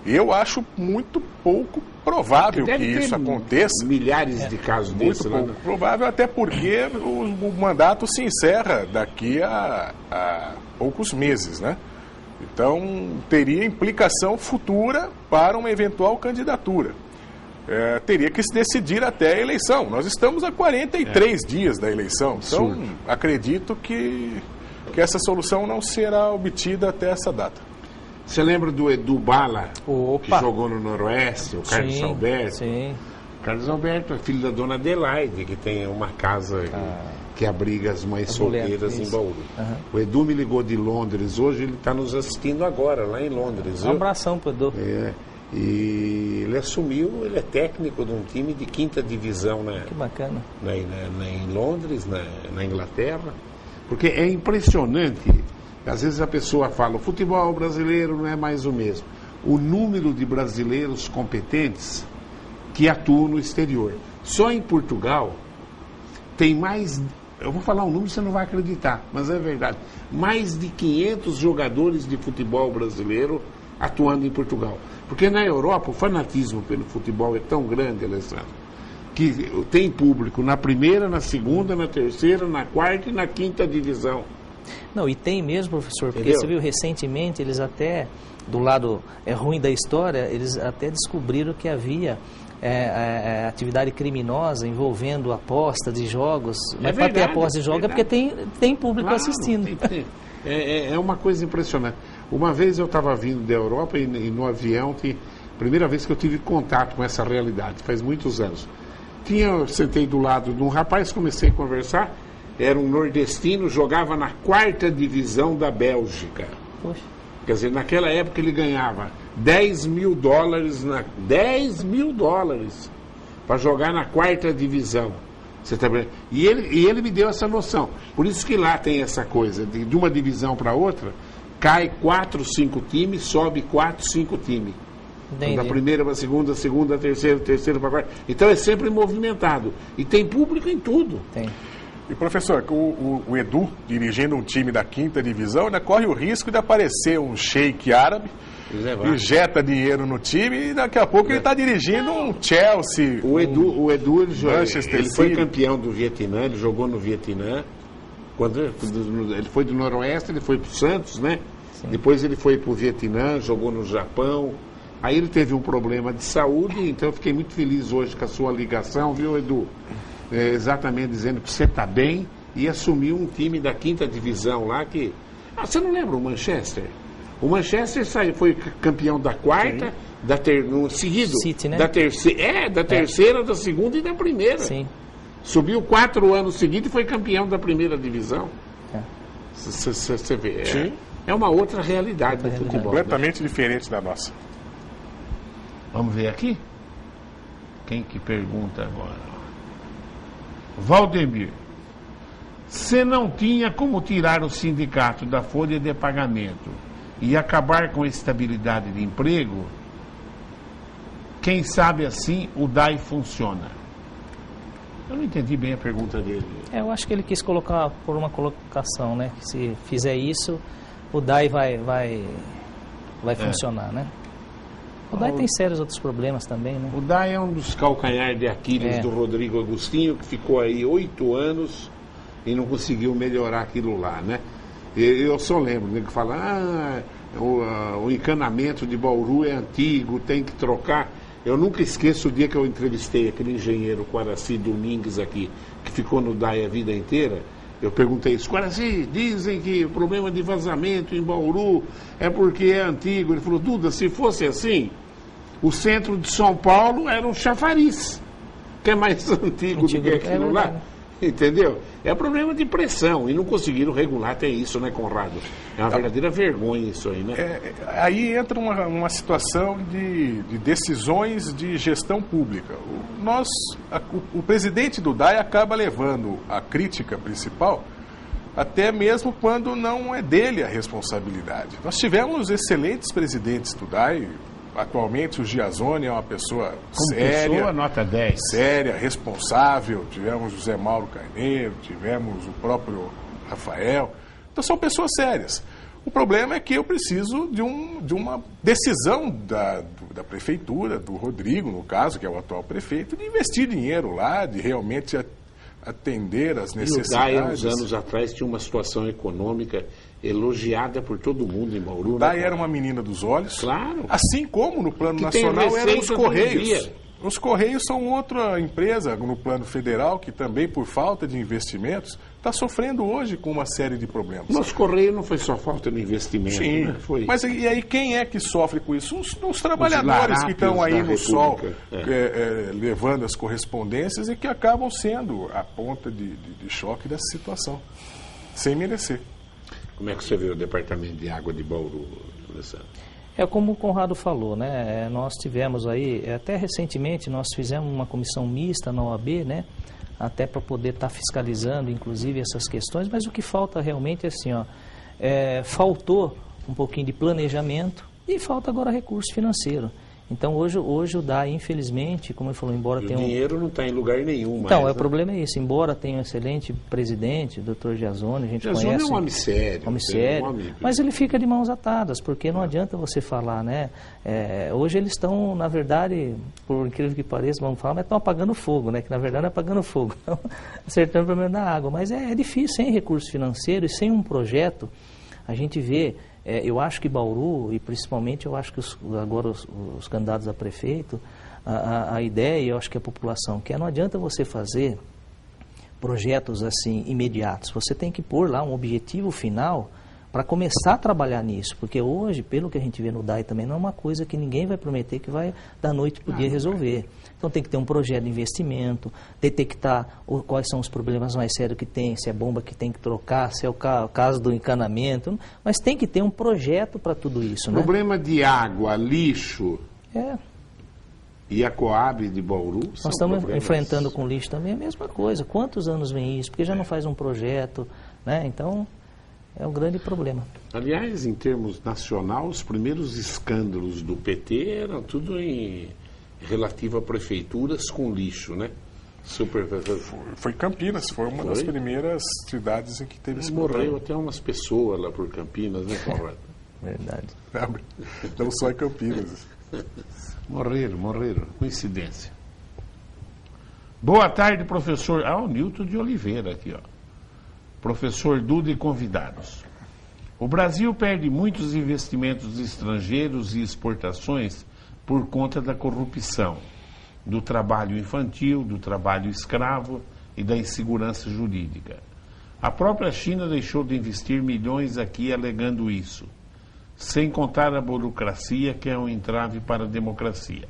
Speaker 3: Eu acho muito pouco provável que isso aconteça.
Speaker 1: Milhares de casos desses.
Speaker 3: Muito pouco provável, até porque o mandato se encerra daqui a poucos meses, né? Então, teria implicação futura para uma eventual candidatura. Teria que se decidir até a eleição. Nós estamos a 43 dias da eleição. Então, acredito que essa solução não será obtida até essa data.
Speaker 1: Você lembra do Edu Bala, que jogou no Noroeste, o Carlos Alberto?
Speaker 2: Sim.
Speaker 1: O Carlos Alberto é filho da dona Adelaide, que tem uma casa que abriga as mães solteiras em Bauru. O Edu me ligou de Londres hoje, ele está nos assistindo agora, lá em Londres.
Speaker 2: Um abração pro Edu.
Speaker 1: E ele assumiu, ele é técnico de um time de 5ª divisão
Speaker 2: que bacana.
Speaker 1: Em Londres, na Inglaterra. Porque é impressionante, às vezes a pessoa fala, o futebol brasileiro não é mais o mesmo. O número de brasileiros competentes que atuam no exterior. Só em Portugal tem mais, eu vou falar um número, você não vai acreditar, mas é verdade, mais de 500 jogadores de futebol brasileiro atuando em Portugal. Porque na Europa o fanatismo pelo futebol é tão grande, Alessandro, que tem público na 1ª, na 2ª, na 3ª, na 4ª e na 5ª divisão.
Speaker 2: Não, e tem mesmo, professor, porque você viu recentemente, eles até, do lado ruim da história, eles até descobriram que havia atividade criminosa envolvendo aposta de jogos, mas para ter
Speaker 1: verdade,
Speaker 2: aposta de jogos é porque tem público
Speaker 1: Claro,
Speaker 2: assistindo.
Speaker 1: tem que ter. É uma coisa impressionante. Uma vez eu estava vindo da Europa e no avião, primeira vez que eu tive contato com essa realidade, faz muitos anos. Eu sentei do lado de um rapaz, comecei a conversar, era um nordestino, jogava na 4ª divisão da Bélgica.
Speaker 2: Poxa.
Speaker 1: Quer dizer, naquela época ele ganhava $10 mil, $10 mil para jogar na 4ª divisão. Você tá vendo? E ele me deu essa noção. Por isso que lá tem essa coisa, de uma divisão para outra, cai 4, 5 times, sobe 4, 5 times. Então, da primeira para a segunda, terceira para a quarta. Então é sempre movimentado. E tem público em tudo.
Speaker 2: Tem.
Speaker 3: E professor, o Edu, dirigindo um time da 5ª divisão, ainda corre o risco de aparecer um sheik árabe, injeta dinheiro no time e daqui a pouco ele está dirigindo um Chelsea.
Speaker 1: O Edu ele foi
Speaker 3: City.
Speaker 1: campeão do Vietnã, ele jogou no Vietnã. Ele foi do Noroeste, ele foi para o Santos, né? Sim. Depois ele foi para o Vietnã, jogou no Japão. Aí ele teve um problema de saúde, então eu fiquei muito feliz hoje com a sua ligação, viu, Edu? Exatamente dizendo que você está bem e assumiu um time da 5ª divisão lá que... você não lembra o Manchester? O Manchester foi campeão da 4ª, no seguido,
Speaker 2: City, né?
Speaker 1: da terceira, da 2ª e da 1ª.
Speaker 2: Sim.
Speaker 1: Subiu 4 anos seguidos e foi campeão da 1ª divisão. Você vê, é uma outra realidade do futebol.
Speaker 3: Completamente diferente da nossa.
Speaker 1: Vamos ver aqui? Quem que pergunta agora? Valdemir, você não tinha como tirar o sindicato da folha de pagamento e acabar com a estabilidade de emprego? Quem sabe assim o DAI funciona? Eu não entendi bem a pergunta dele.
Speaker 2: Eu acho que ele quis colocar por uma colocação, né? Que se fizer isso, o DAI vai funcionar, né? O DAI tem sérios outros problemas também, né?
Speaker 1: O DAI é um dos calcanhares de Aquiles do Rodrigo Agostinho, que ficou aí 8 anos e não conseguiu melhorar aquilo lá, né? Eu só lembro, né, que fala, o encanamento de Bauru é antigo, tem que trocar. Eu nunca esqueço o dia que eu entrevistei aquele engenheiro Quaraci Domingues aqui, que ficou no DAI a vida inteira. Eu perguntei isso, Quaraci, dizem que o problema de vazamento em Bauru é porque é antigo. Ele falou, Duda, se fosse assim, o centro de São Paulo era um chafariz, que é mais antigo do que aquilo lá. Entendeu? É problema de pressão, e não conseguiram regular até isso, né, Conrado? É uma verdadeira vergonha isso aí, né?
Speaker 3: Aí entra uma situação de decisões de gestão pública. O presidente do DAI acaba levando a crítica principal, até mesmo quando não é dele a responsabilidade. Nós tivemos excelentes presidentes do DAI. Atualmente o Giazoni é uma pessoa séria,
Speaker 1: pessoa, nota 10.
Speaker 3: Séria, responsável. Tivemos José Mauro Carneiro, tivemos o próprio Rafael. Então são pessoas sérias. O problema é que eu preciso de uma decisão da prefeitura, do Rodrigo, no caso, que é o atual prefeito, de investir dinheiro lá, de realmente atender as necessidades. E o DAI,
Speaker 1: uns anos atrás, tinha uma situação econômica elogiada por todo mundo em Bauru.
Speaker 3: O DAI era uma menina dos olhos.
Speaker 1: Claro.
Speaker 3: Assim como no plano nacional eram os Correios. Os Correios são outra empresa no plano federal que também, por falta de investimentos, está sofrendo hoje com uma série de problemas.
Speaker 1: Mas Correio não foi só falta de investimento.
Speaker 3: Sim,
Speaker 1: né? Foi.
Speaker 3: Mas e aí quem é que sofre com isso? Os trabalhadores que estão aí no sol levando as correspondências e que acabam sendo a ponta de choque dessa situação, sem merecer.
Speaker 1: Como é que você vê o Departamento de Água de Bauru, Alessandro?
Speaker 2: Como o Conrado falou, né? Nós tivemos aí, até recentemente, nós fizemos uma comissão mista na OAB, né? Até para poder estar fiscalizando, inclusive, essas questões, mas o que falta realmente é assim, faltou um pouquinho de planejamento e falta agora recurso financeiro. Então, hoje o DAI, infelizmente, como ele falou, embora tenha...
Speaker 1: O dinheiro não está em lugar nenhum.
Speaker 2: Então,
Speaker 1: mais,
Speaker 2: o problema é isso. Embora tenha um excelente presidente, o Dr. Giazoni, a gente
Speaker 1: Giazoni
Speaker 2: conhece...
Speaker 1: é um homem sério.
Speaker 2: Mas ele fica de mãos atadas, porque não adianta você falar, né? Hoje eles estão, na verdade, por incrível que pareça, vamos falar, mas estão apagando fogo, né? Que na verdade é apagando fogo. Acertando o problema da água. Mas é difícil, sem recurso financeiro e sem um projeto, a gente vê... eu acho que Bauru, e principalmente eu acho que agora os candidatos a prefeito, a ideia, eu acho que a população quer, não adianta você fazer projetos assim imediatos, você tem que pôr lá um objetivo final para começar a trabalhar nisso, porque hoje, pelo que a gente vê no DAI também, não é uma coisa que ninguém vai prometer que vai da noite para o dia resolver. Então tem que ter um projeto de investimento, detectar quais são os problemas mais sérios que tem, se é bomba que tem que trocar, se é o caso do encanamento, mas tem que ter um projeto para tudo isso.
Speaker 1: Problema de água, lixo
Speaker 2: É.
Speaker 1: e a Coab de Bauru
Speaker 2: Nós
Speaker 1: são
Speaker 2: estamos
Speaker 1: problemas.
Speaker 2: enfrentando com lixo também a mesma coisa. Quantos anos vem isso? Porque já não faz um projeto, né? Então é um grande problema.
Speaker 1: Aliás, em termos nacional, os primeiros escândalos do PT eram tudo relativo a prefeituras com lixo, né?
Speaker 3: Foi Campinas, foi uma das primeiras cidades em que teve esse
Speaker 1: Morreu
Speaker 3: problema.
Speaker 1: até umas pessoas lá por Campinas, né, Conrado?
Speaker 2: Verdade.
Speaker 3: Não só em Campinas.
Speaker 1: Morreram. Coincidência. Boa tarde, professor. O Nilton de Oliveira aqui, ó. Professor Duda e convidados. O Brasil perde muitos investimentos estrangeiros e exportações por conta da corrupção, do trabalho infantil, do trabalho escravo e da insegurança jurídica. A própria China deixou de investir milhões aqui alegando isso, sem contar a burocracia, que é um entrave para a democracia.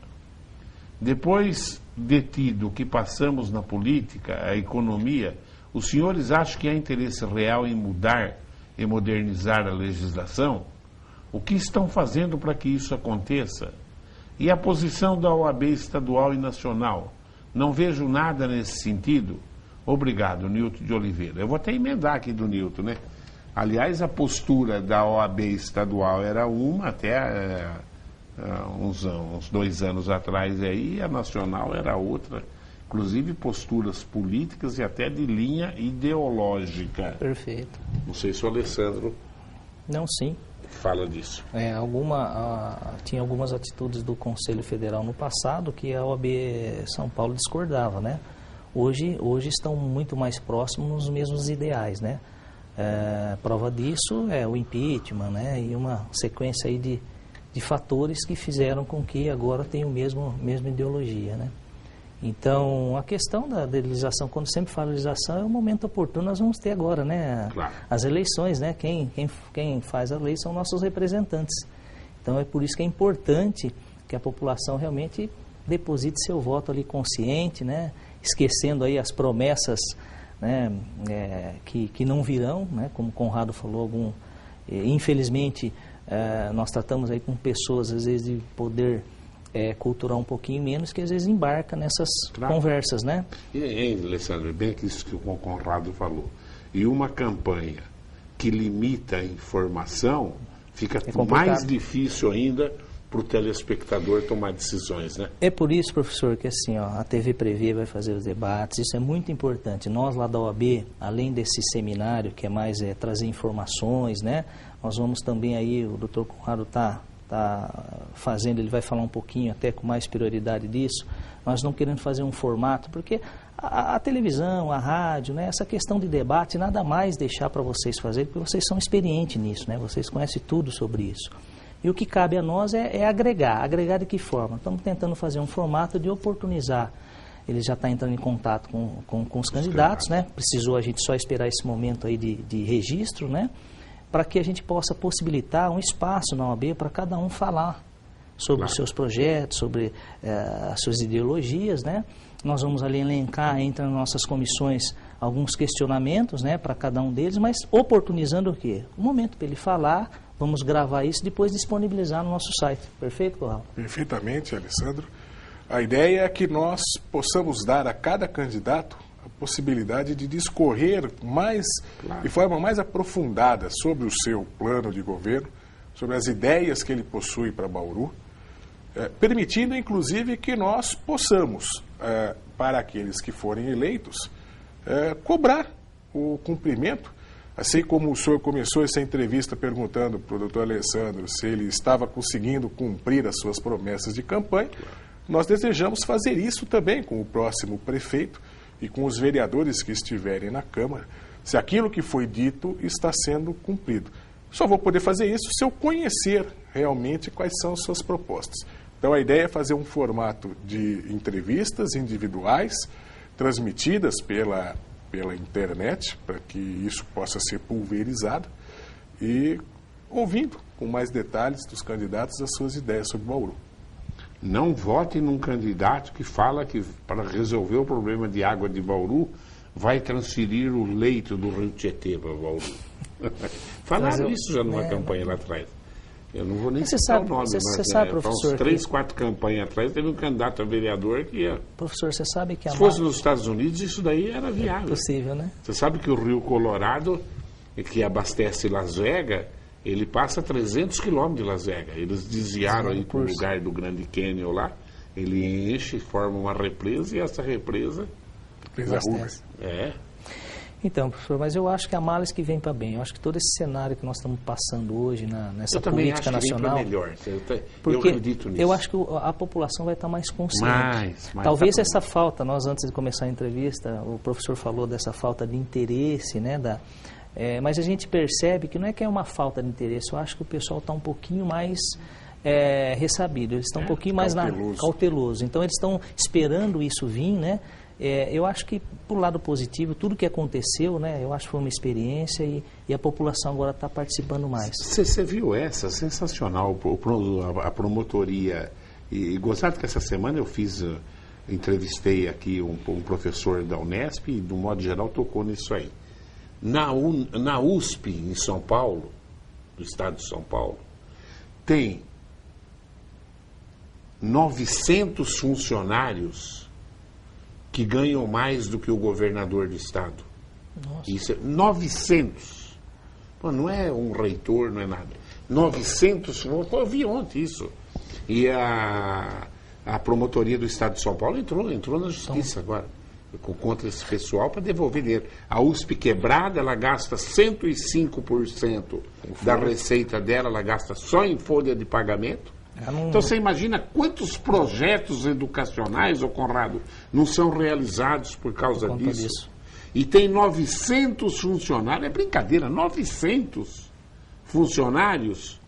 Speaker 1: Depois de tido o que passamos na política, a economia, os senhores acham que há interesse real em mudar e modernizar a legislação? O que estão fazendo para que isso aconteça? E a posição da OAB estadual e nacional? Não vejo nada nesse sentido. Obrigado, Nilton de Oliveira. Eu vou até emendar aqui do Nilton, né? Aliás, a postura da OAB estadual era uma até uns 2 anos atrás aí, e a nacional era outra. Inclusive posturas políticas e até de linha ideológica.
Speaker 2: Perfeito.
Speaker 1: Não sei se o Alessandro
Speaker 2: Não, sim.
Speaker 1: fala disso.
Speaker 2: Tinha algumas atitudes do Conselho Federal no passado que a OAB São Paulo discordava, né? Hoje estão muito mais próximos nos mesmos ideais, né? Prova disso é o impeachment, né? E uma sequência aí de fatores que fizeram com que agora tenha mesma ideologia, né? Então, a questão da legislação, quando sempre fala legislação, é o momento oportuno, nós vamos ter agora, né?
Speaker 1: Claro.
Speaker 2: As eleições, né? Quem faz a lei são nossos representantes. Então, é por isso que é importante que a população realmente deposite seu voto ali consciente, né? Esquecendo aí as promessas, né? Que não virão, né? Como o Conrado falou, infelizmente, nós tratamos aí com pessoas, às vezes, de poder cultural um pouquinho menos, que às vezes embarca nessas conversas, né?
Speaker 1: Alessandro, bem que isso que o Conrado falou. E uma campanha que limita a informação, fica mais difícil ainda para o telespectador tomar decisões, né?
Speaker 2: É por isso, professor, que assim, a TV Prevê vai fazer os debates, isso é muito importante. Nós lá da OAB, além desse seminário, que é mais trazer informações, né? Nós vamos também aí, o doutor Conrado está fazendo, ele vai falar um pouquinho até com mais prioridade disso. Nós não queremos fazer um formato, porque a televisão, a rádio, né, essa questão de debate, nada mais deixar para vocês fazerem, porque vocês são experientes nisso, né, vocês conhecem tudo sobre isso. E o que cabe a nós é agregar. Agregar de que forma? Estamos tentando fazer um formato de oportunizar. Ele já está entrando em contato com os candidatos, né? Precisou a gente só esperar esse momento aí de registro, né? Para que a gente possa possibilitar um espaço na OAB para cada um falar sobre os seus projetos, sobre as suas ideologias, né? Nós vamos ali elencar entre as nossas comissões alguns questionamentos, né, para cada um deles, mas oportunizando o quê? O momento para ele falar, vamos gravar isso e depois disponibilizar no nosso site. Perfeito, Corral?
Speaker 3: Perfeitamente, Alessandro. A ideia é que nós possamos dar a cada candidato a possibilidade de discorrer de forma mais aprofundada sobre o seu plano de governo, sobre as ideias que ele possui para Bauru, permitindo, inclusive, que nós possamos, para aqueles que forem eleitos, cobrar o cumprimento. Assim como o senhor começou essa entrevista perguntando para o doutor Alessandro se ele estava conseguindo cumprir as suas promessas de campanha, nós desejamos fazer isso também com o próximo prefeito e com os vereadores que estiverem na Câmara, se aquilo que foi dito está sendo cumprido. Só vou poder fazer isso se eu conhecer realmente quais são as suas propostas. Então a ideia é fazer um formato de entrevistas individuais, transmitidas pela internet, para que isso possa ser pulverizado, e ouvindo com mais detalhes dos candidatos as suas ideias sobre Bauru.
Speaker 1: Não vote num candidato que fala que para resolver o problema de água de Bauru vai transferir o leito do Rio Tietê para Bauru. Falaram isso já numa campanha lá atrás. Eu não vou nem citar o nome,
Speaker 2: você sabe, professor,
Speaker 1: uns 3, 4 campanhas atrás teve um candidato a vereador que ia...
Speaker 2: Professor, você sabe que
Speaker 1: se fosse nos Estados Unidos, isso daí era viável.
Speaker 2: É possível, né?
Speaker 1: Você sabe que o Rio Colorado, que abastece Las Vegas, ele passa 300 quilômetros de Las Vegas. Eles desviaram aí para o lugar do Grande Canyon lá, ele enche, forma uma represa, e essa represa...
Speaker 3: Fez a rua.
Speaker 1: É.
Speaker 2: Então, professor, mas eu acho que a males que vem para bem. Eu acho que todo esse cenário que nós estamos passando hoje nessa política nacional...
Speaker 1: Eu também acho que vem para melhor.
Speaker 2: Porque
Speaker 1: eu acredito nisso.
Speaker 2: Eu acho que a população vai estar mais consciente.
Speaker 1: Mais
Speaker 2: Talvez
Speaker 1: tá
Speaker 2: essa falta, nós antes de começar a entrevista, o professor falou dessa falta de interesse, né, mas a gente percebe que não é que é uma falta de interesse, eu acho que o pessoal está um pouquinho mais ressabido, eles estão um pouquinho mais cauteloso. Então eles estão esperando isso vir, né? Eu acho que, por lado positivo, tudo que aconteceu, né, eu acho que foi uma experiência e a população agora está participando mais.
Speaker 1: Você viu essa? Sensacional, a promotoria. E gostado que essa semana eu entrevistei aqui um professor da Unesp e, de um modo geral, tocou nisso aí. Na USP, em São Paulo, do estado de São Paulo, tem 900 funcionários que ganham mais do que o governador do estado.
Speaker 2: Nossa.
Speaker 1: Isso é 900. Pô, não é um reitor, não é nada. 900, eu vi ontem isso. E a promotoria do estado de São Paulo entrou na justiça agora, contra esse pessoal para devolver dinheiro. A USP quebrada, ela gasta 105% da receita dela, ela gasta só em folha de pagamento. Então você imagina quantos projetos educacionais, ô Conrado, não são realizados por causa disso. E tem 900 funcionários, é brincadeira, 900 funcionários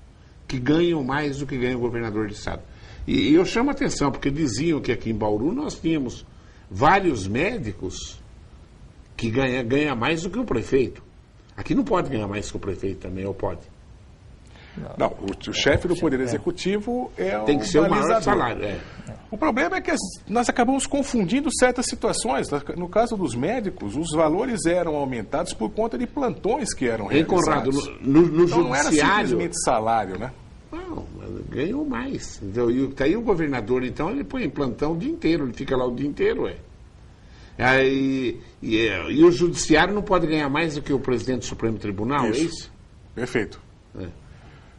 Speaker 1: que ganham mais do que ganha o governador de estado. E eu chamo a atenção, porque diziam que aqui em Bauru nós tínhamos vários médicos que ganham mais do que o prefeito. Aqui não pode ganhar mais que o prefeito também, ou pode?
Speaker 3: Não, o chefe do Poder Executivo
Speaker 1: tem que ser o maior salário.
Speaker 3: O problema é que nós acabamos confundindo certas situações. No caso dos médicos, os valores eram aumentados por conta de plantões que eram realizados.
Speaker 1: Conrado, no
Speaker 3: então,
Speaker 1: judiciário...
Speaker 3: não era simplesmente salário, né?
Speaker 1: Não, ganhou mais. Então, e o governador, então, ele põe em plantão o dia inteiro, ele fica lá o dia inteiro, E o judiciário não pode ganhar mais do que o presidente do Supremo Tribunal, é isso?
Speaker 3: Perfeito.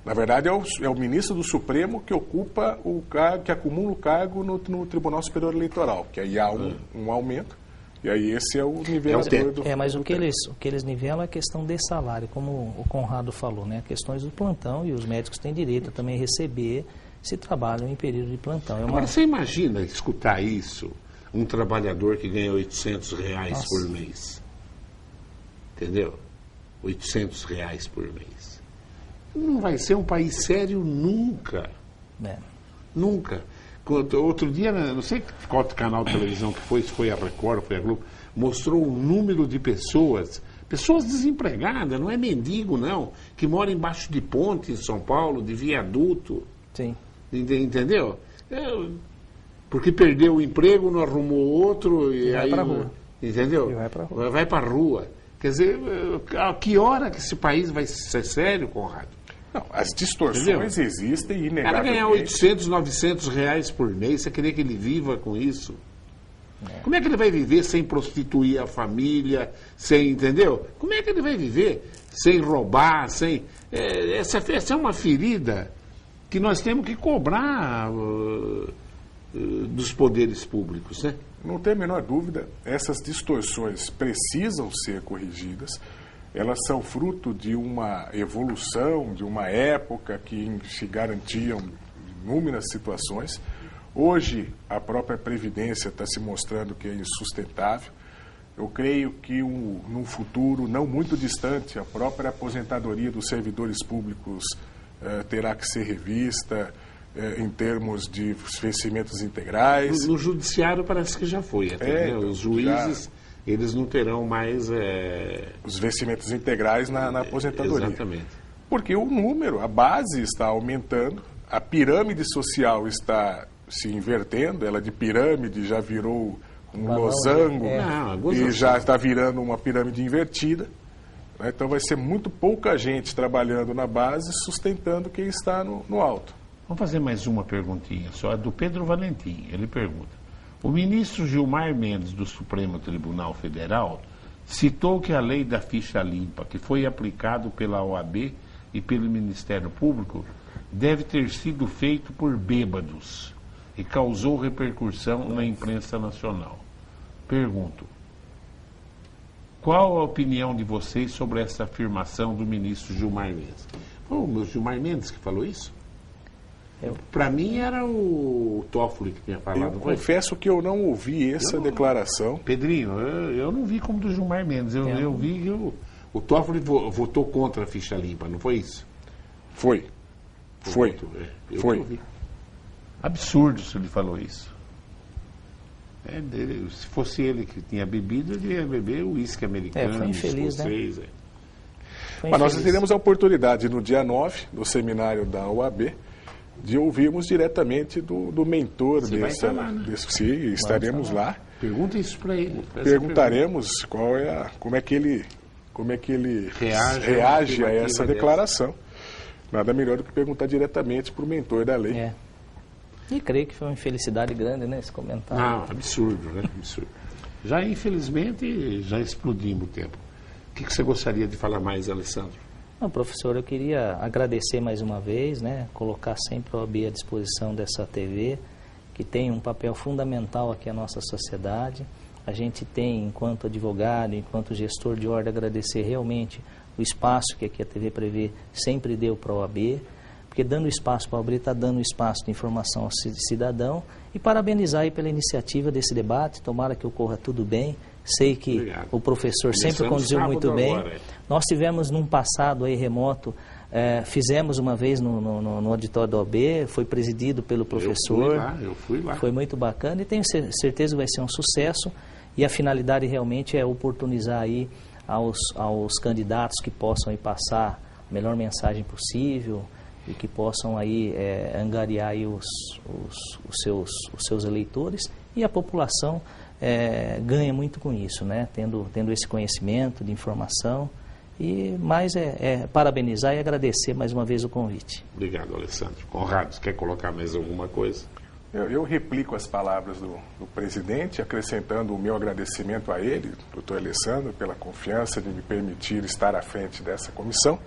Speaker 3: Na verdade, é o ministro do Supremo que ocupa o cargo, que acumula o cargo no Tribunal Superior Eleitoral, que aí há um aumento, e aí esse é o nivelador do...
Speaker 2: Mas o que eles nivelam é a questão de salário, como o Conrado falou, né? Questões do plantão, e os médicos têm direito a também receber se trabalham em período de plantão.
Speaker 1: Agora, você imagina escutar isso, um trabalhador que ganha R$800 por mês. Entendeu? R$800 por mês. Não vai ser um país sério nunca. Nunca. Outro dia, não sei qual canal de televisão que foi, se foi a Record, foi a Globo, mostrou um número de pessoas desempregadas, não é mendigo não, que mora embaixo de ponte em São Paulo, de viaduto.
Speaker 2: Sim.
Speaker 1: Entendeu? Porque perdeu o emprego, não arrumou outro e aí...
Speaker 2: vai para a rua.
Speaker 1: Entendeu?
Speaker 2: E vai para a rua.
Speaker 1: Vai para a rua. Quer dizer, a que hora que esse país vai ser sério, Conrado?
Speaker 3: Não, as distorções existem, inegavelmente.
Speaker 1: Ela ganhar R$800, R$900 por mês, você querer que ele viva com isso? Como é que ele vai viver sem prostituir a família, sem, entendeu? Como é que ele vai viver sem roubar, sem... Essa é uma ferida que nós temos que cobrar dos poderes públicos, né?
Speaker 3: Não tem a menor dúvida, essas distorções precisam ser corrigidas. Elas são fruto de uma evolução, de uma época que se garantiam inúmeras situações. Hoje, a própria Previdência está se mostrando que é insustentável. Eu creio que, num futuro não muito distante, a própria aposentadoria dos servidores públicos terá que ser revista. em termos de vencimentos integrais.
Speaker 1: No judiciário parece que já foi até, né? Os juízes, eles não terão mais...
Speaker 3: Os vencimentos integrais na aposentadoria.
Speaker 1: Exatamente.
Speaker 3: Porque o número, a base está aumentando, a pirâmide social está se invertendo, ela de pirâmide já virou um losango e já está virando uma pirâmide invertida. Né? Então vai ser muito pouca gente trabalhando na base, sustentando quem está no alto.
Speaker 1: Vamos fazer mais uma perguntinha, só do Pedro Valentim. Ele pergunta: o ministro Gilmar Mendes, do Supremo Tribunal Federal, citou que a lei da ficha limpa, que foi aplicado pela OAB e pelo Ministério Público, deve ter sido feito por bêbados e causou repercussão na imprensa nacional. Pergunto: qual a opinião de vocês sobre essa afirmação do ministro Gilmar Mendes? Foi o meu Gilmar Mendes que falou isso? Para mim era o Toffoli que tinha falado.
Speaker 3: Eu confesso que eu não ouvi essa declaração.
Speaker 1: Pedrinho, eu não vi como do Gilmar Mendes. Eu vi que o Toffoli votou contra a ficha limpa, não foi isso?
Speaker 3: Foi. Foi.
Speaker 1: Absurdo se ele falou isso. Se fosse ele que tinha bebido, ele ia beber o uísque americano.
Speaker 2: Foi infeliz,
Speaker 1: escocês,
Speaker 2: né?
Speaker 3: Mas nós teremos a oportunidade no dia 9, no seminário da OAB, de ouvirmos diretamente do mentor desse.
Speaker 1: Lá, né?
Speaker 3: Sim, estaremos lá.
Speaker 1: Pergunta isso para ele.
Speaker 3: Perguntaremos como é que ele reage a essa declaração. Nada melhor do que perguntar diretamente para o mentor da lei.
Speaker 2: E creio que foi uma infelicidade grande, né, esse comentário.
Speaker 1: Não, absurdo, né? Absurdo. Já, infelizmente, já explodimos o tempo. O que você gostaria de falar mais, Alessandro?
Speaker 2: Não, professor, eu queria agradecer mais uma vez, né, colocar sempre a OAB à disposição dessa TV, que tem um papel fundamental aqui na nossa sociedade. A gente tem, enquanto advogado, enquanto gestor de ordem, agradecer realmente o espaço que aqui a TV Prevê sempre deu para a OAB, porque dando espaço para a OAB está dando espaço de informação ao cidadão, e parabenizar aí pela iniciativa desse debate. Tomara que ocorra tudo bem. Sei que
Speaker 1: Obrigado.
Speaker 2: O professor sempre conduziu muito bem.
Speaker 1: Agora.
Speaker 2: Nós tivemos num passado aí remoto, fizemos uma vez no auditório da OAB, foi presidido pelo professor.
Speaker 1: Eu fui lá.
Speaker 2: Foi muito bacana e tenho certeza que vai ser um sucesso, e a finalidade realmente é oportunizar aí aos candidatos que possam aí passar a melhor mensagem possível e que possam aí angariar aí os seus eleitores, e a população ganha muito com isso, né? Tendo esse conhecimento de informação. E mais parabenizar e agradecer mais uma vez o convite.
Speaker 1: Obrigado, Alessandro. Conrado, quer colocar mais alguma coisa?
Speaker 3: Eu replico as palavras do presidente, acrescentando o meu agradecimento a ele, doutor Alessandro, pela confiança de me permitir estar à frente dessa comissão,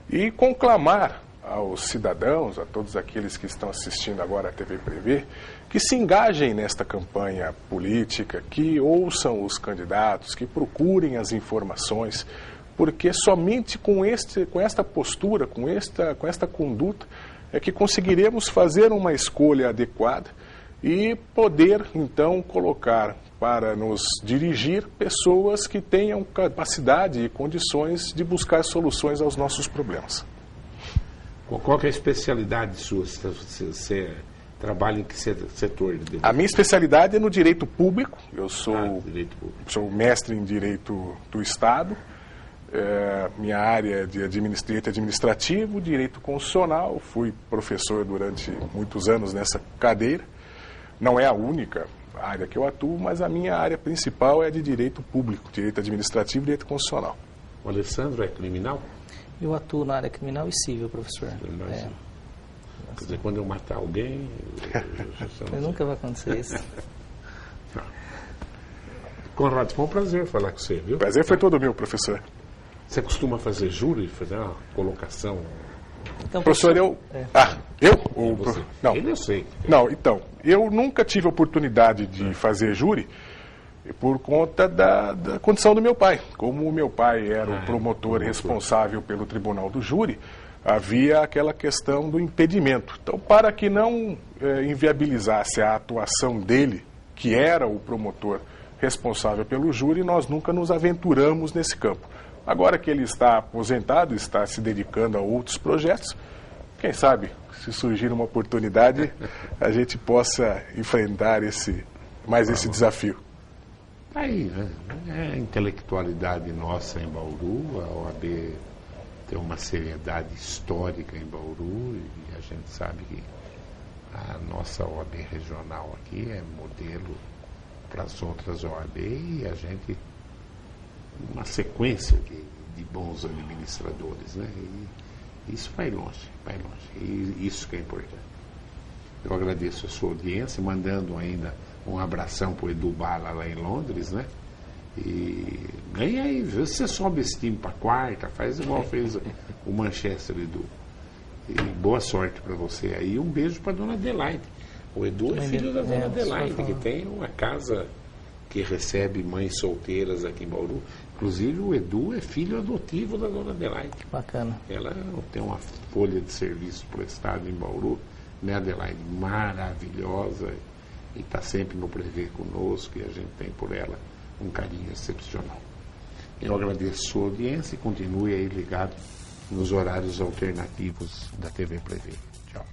Speaker 3: e conclamar aos cidadãos, a todos aqueles que estão assistindo agora a TV Prevê, que se engajem nesta campanha política, que ouçam os candidatos, que procurem as informações, porque somente com esta postura, com esta conduta, é que conseguiremos fazer uma escolha adequada e poder, então, colocar para nos dirigir pessoas que tenham capacidade e condições de buscar soluções aos nossos problemas.
Speaker 1: Qual que é a especialidade sua? Você trabalha em que setor?
Speaker 3: A minha especialidade é no direito público. Eu sou mestre em direito do Estado. Minha área é de direito administrativo, direito constitucional. Fui professor durante muitos anos nessa cadeira. Não é a única área que eu atuo, mas a minha área principal é de direito público, direito administrativo e direito constitucional.
Speaker 1: O Alessandro é criminal?
Speaker 2: Eu atuo na área criminal e civil, professor.
Speaker 1: Quer dizer, quando eu matar alguém...
Speaker 2: Nunca vai acontecer isso.
Speaker 1: Conrado, foi um prazer falar com você, viu?
Speaker 3: O prazer foi todo meu, professor.
Speaker 1: Você costuma fazer júri, fazer uma colocação?
Speaker 2: Então,
Speaker 3: professor, eu... Não.
Speaker 1: Ele eu sei.
Speaker 3: Não, então, eu nunca tive a oportunidade de fazer júri por conta da condição do meu pai. Como o meu pai era o promotor responsável pelo tribunal do júri, havia aquela questão do impedimento. Então, para que não inviabilizasse a atuação dele, que era o promotor responsável pelo júri, nós nunca nos aventuramos nesse campo. Agora que ele está aposentado, está se dedicando a outros projetos, quem sabe, se surgir uma oportunidade, a gente possa enfrentar esse desafio.
Speaker 1: Aí, né? É a intelectualidade nossa em Bauru, a OAB tem uma seriedade histórica em Bauru e a gente sabe que a nossa OAB regional aqui é modelo para as outras OAB e a gente uma sequência de bons administradores, né? E isso vai longe, e isso que é importante. Eu agradeço a sua audiência, mandando ainda um abração para o Edu Bala lá em Londres, né? E ganha aí, você sobe esse time para quarta, faz igual fez o Manchester, Edu. E boa sorte para você aí. Um beijo para dona Adelaide. O Edu é filho da dona Adelaide, que tem uma casa que recebe mães solteiras aqui em Bauru. Inclusive o Edu é filho adotivo da dona Adelaide.
Speaker 2: Bacana.
Speaker 1: Ela tem uma folha de serviço prestado em Bauru, né, Adelaide? Maravilhosa. E está sempre no Prevê conosco e a gente tem por ela um carinho excepcional. Eu agradeço a sua audiência e continue aí ligado nos horários alternativos da TV Prevê. Tchau.